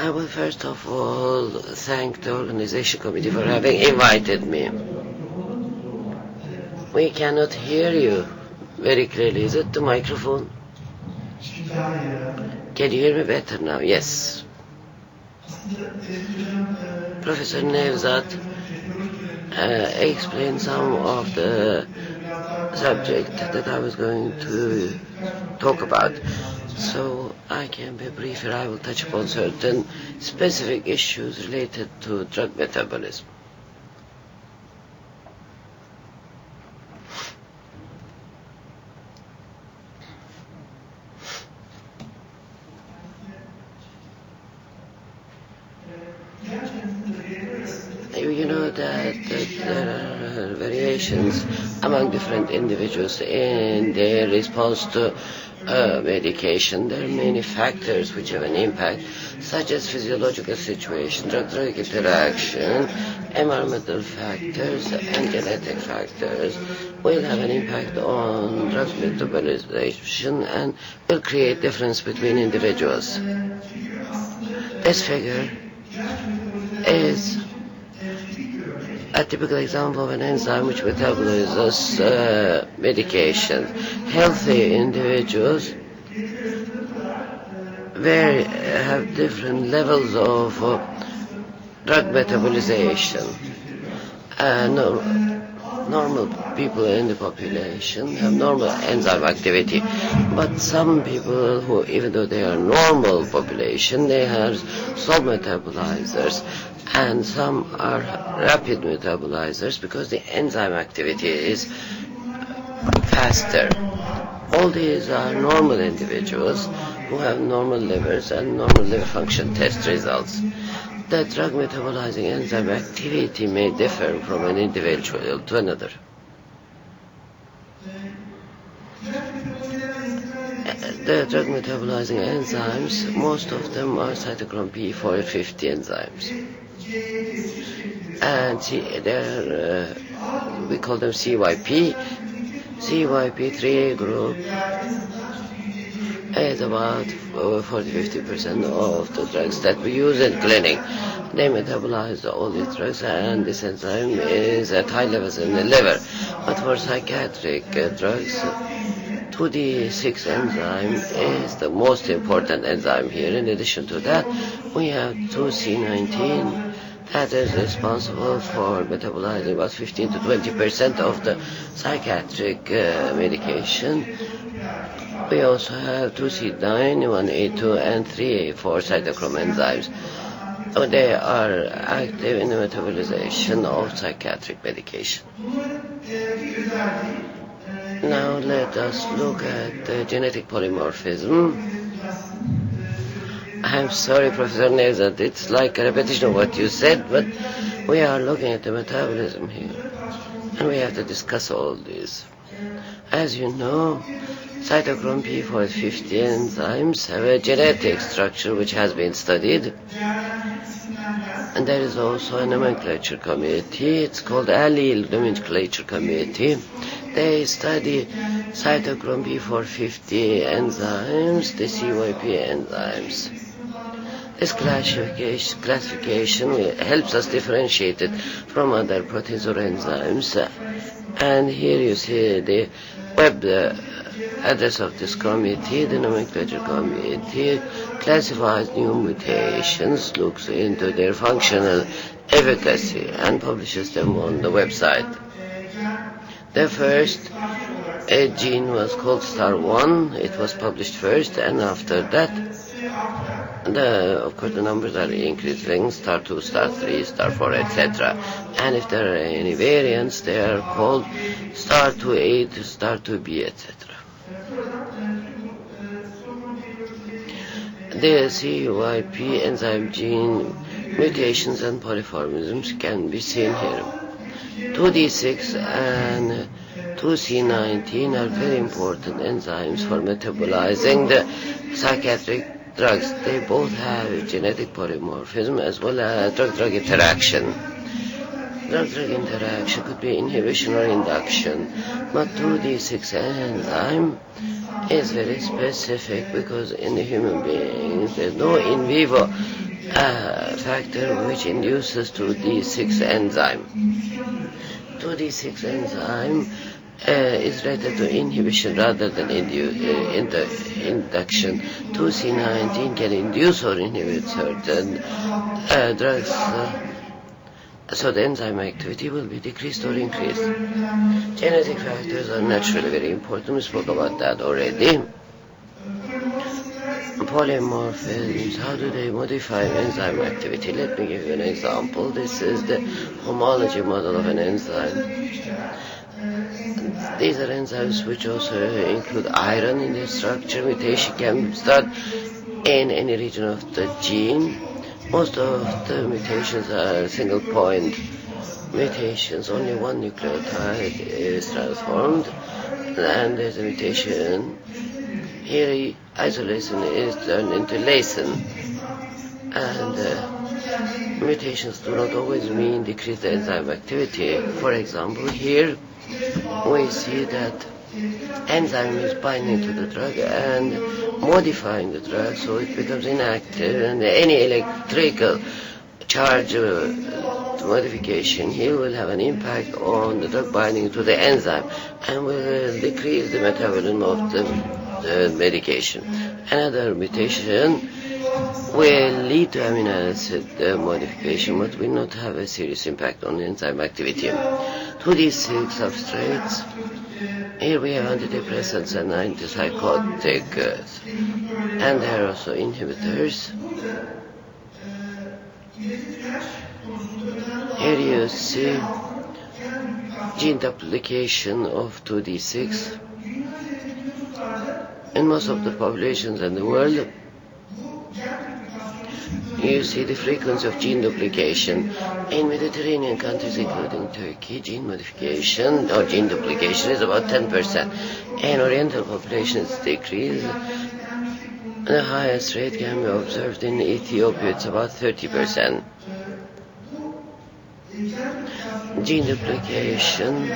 I will first of all thank the organization committee for having invited me. We cannot hear you very clearly. Is it the microphone? Can you hear me better now? Yes. Professor Nevzat explained some of the subject that I was going to talk about. So I can be briefer. I will touch upon certain specific issues related to drug metabolism. You know that there are variations among different individuals in their response to medication. There are many factors which have an impact, such as physiological situation, drug-drug interaction, environmental factors, and genetic factors will have an impact on drug metabolization and will create difference between individuals. This figure is a typical example of an enzyme which metabolizes medication. Healthy individuals have different levels of drug metabolization. Normal people in the population have normal enzyme activity, but some people who, even though they are normal population, they have slow metabolizers, and some are rapid metabolizers because the enzyme activity is faster. All these are normal individuals who have normal livers and normal liver function test results. The drug metabolizing enzyme activity may differ from an individual to another. The drug metabolizing enzymes, most of them are cytochrome P450 enzymes. And we call them CYP. CYP3A group is about 40-50% of the drugs that we use in clinic. They metabolize all these drugs, and this enzyme is at high levels in the liver. But for psychiatric drugs, 2D6 enzyme is the most important enzyme here. In addition to that, we have 2C19 that is responsible for metabolizing about 15 to 20% of the psychiatric medication. We also have 2C9, 1A2, and 3A4 cytochrome enzymes. They are active in the metabolization of psychiatric medication. Now let us look at the genetic polymorphism. I'm sorry, Professor Nevzat, it's like a repetition of what you said, but we are looking at the metabolism here, and we have to discuss all this. As you know, cytochrome P450 enzymes have a genetic structure which has been studied, and there is also a nomenclature committee. It's called allele nomenclature committee. They study cytochrome P450 enzymes, the CYP enzymes. This classification helps us differentiate it from other proteins or enzymes. And here you see the web address of this committee. The nomenclature committee classifies new mutations, looks into their functional efficacy, and publishes them on the website. The first gene was called STAR1. It was published first, and after that, of course, the numbers are increasing, STAR2, STAR3, STAR4, etc. And if there are any variants, they are called STAR2A to STAR2B, etc. The CYP enzyme gene mutations and polymorphisms can be seen here. 2D6 and 2C19 are very important enzymes for metabolizing the psychiatric drugs. They both have genetic polymorphism as well as drug-drug interaction. Drug-drug interaction could be inhibition or induction, but 2D6 enzyme is very specific because in the human beings there's no in vivo factor which induces 2D6 enzyme. 2D6 enzyme is related to inhibition rather than induction. 2C19 can induce or inhibit certain drugs, so the enzyme activity will be decreased or increased. Genetic factors are naturally very important. We spoke about that already. Polymorphisms, how do they modify enzyme activity? Let me give you an example. This is the homology model of an enzyme. These are enzymes which also include iron in their structure. Mutation can start in any region of the gene. Most of the mutations are single point mutations. Only one nucleotide is transformed, and there's a mutation. Here, isolation is turned into lysine, and mutations do not always mean decreased enzyme activity. For example, here we see that enzyme is binding to the drug and modifying the drug so it becomes inactive, and any electrical charge modification here will have an impact on the drug binding to the enzyme and will decrease the metabolism of the medication. Another mutation will lead to amino acid modification, but will not have a serious impact on enzyme activity. 2D6 substrates. Here we have antidepressants and antipsychotics, and there are also inhibitors. Here you see gene duplication of 2D6. In most of the populations in the world, you see the frequency of gene duplication. In Mediterranean countries, including Turkey, gene modification or gene duplication is about 10%. In Oriental populations, it's decreased. The highest rate can be observed in Ethiopia, it's about 30%. Gene duplication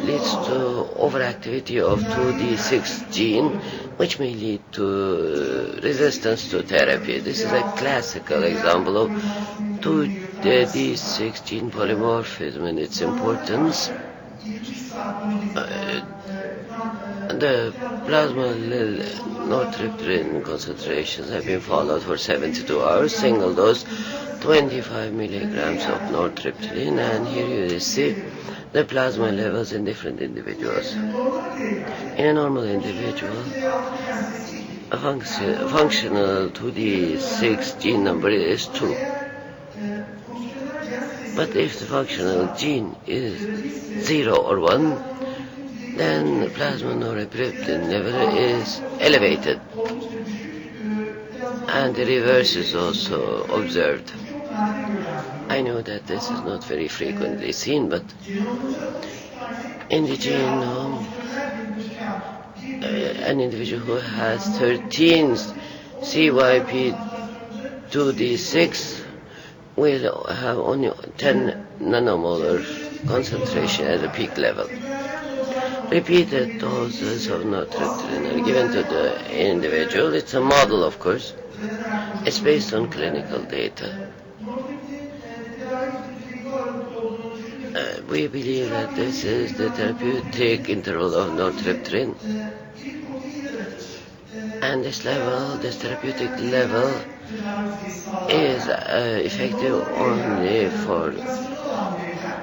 leads to overactivity of 2D6 gene, which may lead to resistance to therapy. This is a classical example of 2D6 gene polymorphism and its importance. The plasma nortriptyline concentrations have been followed for 72 hours, single dose, 25 milligrams of nortriptyline, and here you see the plasma levels in different individuals. In a normal individual, a functional 2D6 gene number is 2. But if the functional gene is 0 or 1, then the plasma norepinephrine level is elevated, and the reverse is also observed. I know that this is not very frequently seen, but in the genome, an individual who has 13 CYP2D6 will have only 10 nanomolar concentration at the peak level. Repeated doses of nortriptyline are given to the individual. It's a model, of course. It's based on clinical data. We believe that this is the therapeutic interval of nortriptyline, and this therapeutic level, is effective only for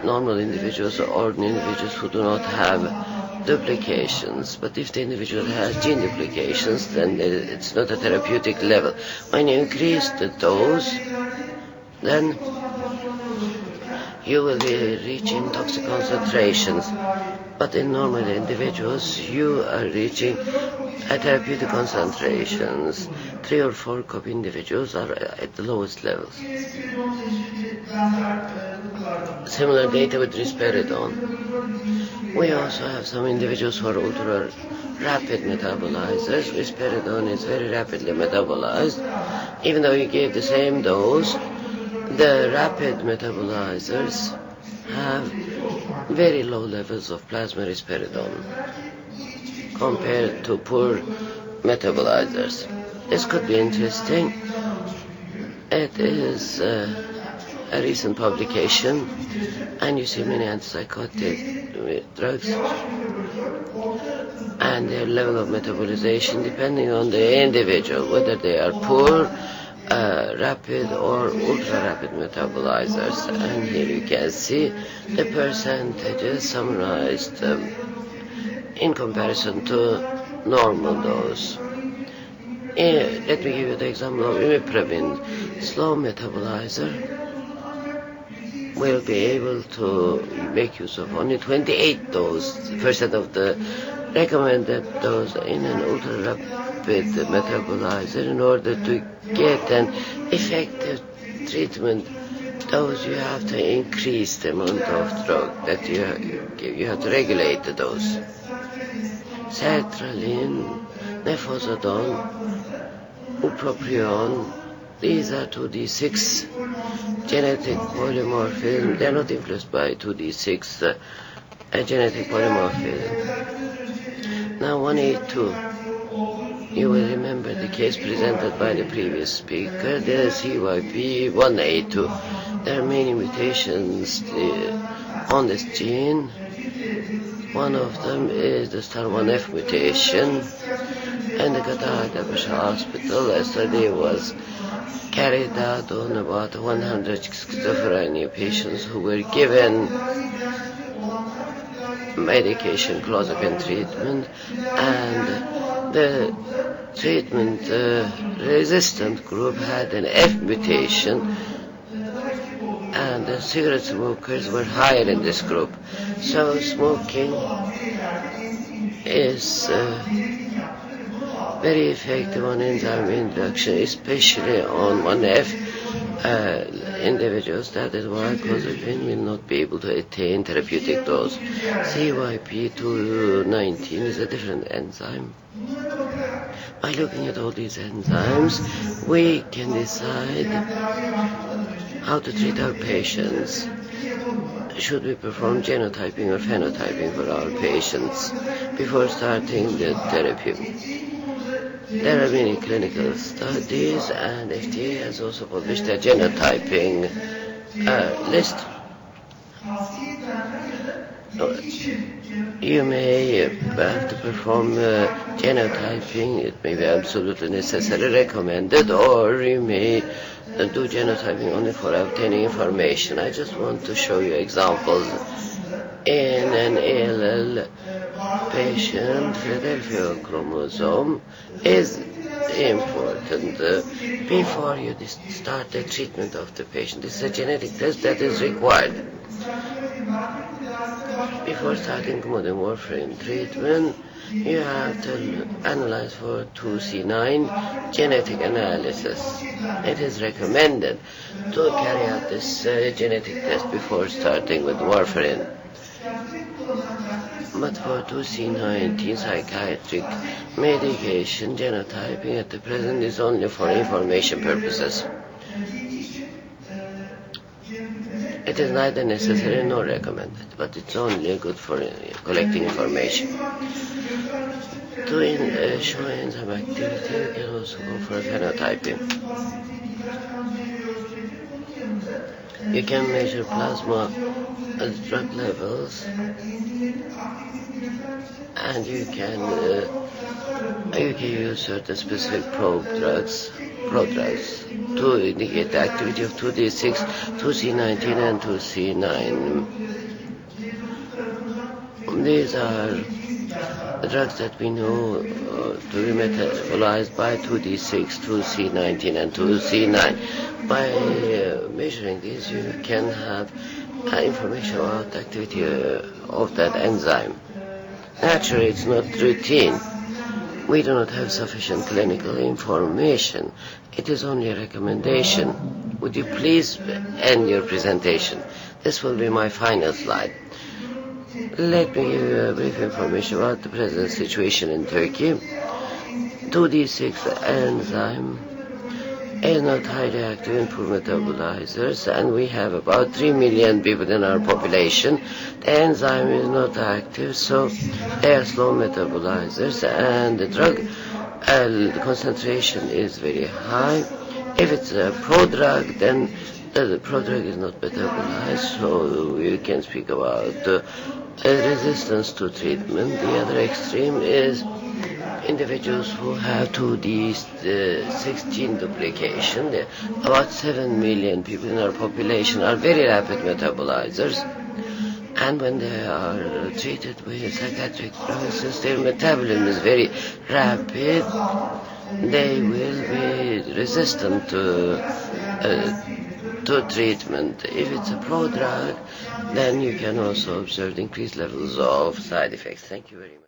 normal individuals or individuals who do not have duplications. But if the individual has gene duplications, then it's not a therapeutic level. When you increase the dose, then you will be reaching toxic concentrations. But in normal individuals, you are reaching therapeutic concentrations. 3 or 4 copy individuals are at the lowest levels. Similar data with risperidone. We also have some individuals who are ultra rapid metabolizers. Risperidone is very rapidly metabolized. Even though you gave the same dose, the rapid metabolizers have very low levels of plasma risperidone compared to poor metabolizers. This could be interesting. It is a recent publication, and you see many antipsychotic drugs and their level of metabolization depending on the individual, whether they are poor, rapid or ultra-rapid metabolizers. And here you can see the percentages summarized in comparison to normal dose. Let me give you the example of imiprevin. Slow metabolizer will be able to make use of only 28% of the recommended dose in an ultra-rapid metabolizer. In order to get an effective treatment dose, you have to increase the amount of drug that you have to regulate the dose. Sertraline, nefozadone, upropion, these are 2D6 genetic polymorphism. They are not influenced by 2D6 genetic polymorphism. Now 182. You will remember the case presented by the previous speaker, the CYP 182. There are many mutations on this gene. One of them is the STAR1F mutation. In the Qatar Hospital, a study was carried out on about 100 schizophrenia patients who were given medication, clozapine treatment, and the treatment resistant group had an F mutation, and the cigarette smokers were higher in this group. So smoking is very effective on enzyme induction, especially on 1F individuals. That is why clozapine will not be able to attain therapeutic dose. CYP219 is a different enzyme. By looking at all these enzymes, we can decide how to treat our patients. Should we perform genotyping or phenotyping for our patients before starting the therapy? There are many clinical studies, and FDA has also published a genotyping list. You may have to perform genotyping. It may be absolutely necessary, recommended, or you may do genotyping only for obtaining information. I just want to show you examples. In an ALL patient, Philadelphia chromosome is important before you start the treatment of the patient. This is a genetic test that is required. Before starting warfarin treatment, you have to analyze for 2C9 genetic analysis. It is recommended to carry out this genetic test before starting with warfarin. But for 2C19 psychiatric medication, genotyping at the present is only for information purposes. It is neither necessary nor recommended, but it's only good for collecting information. To show enzyme activity, you can also go for phenotyping. You can measure plasma drug levels, and you can use certain specific probe drugs to indicate the activity of 2D6, 2C19, and 2C9. These are the drugs that we know to be metabolized by 2D6, 2C19, and 2C9. By measuring these, you can have information about the activity of that enzyme. Naturally, it's not routine. We do not have sufficient clinical information. It is only a recommendation. Would you please end your presentation? This will be my final slide. Let me give you a brief information about the present situation in Turkey. 2D6 enzyme is not highly active in poor metabolizers, and we have about 3 million people in our population. The enzyme is not active, so they are slow metabolizers, and the drug the concentration is very high. If it's a prodrug, then the prodrug is not metabolized, so you can speak about resistance to treatment. The other extreme is individuals who have 2D16 duplication. About 7 million people in our population are very rapid metabolizers. And when they are treated with psychiatric drugs, since their metabolism is very rapid, they will be resistant to treatment. If it's a prodrug, then you can also observe increased levels of side effects. Thank you very much.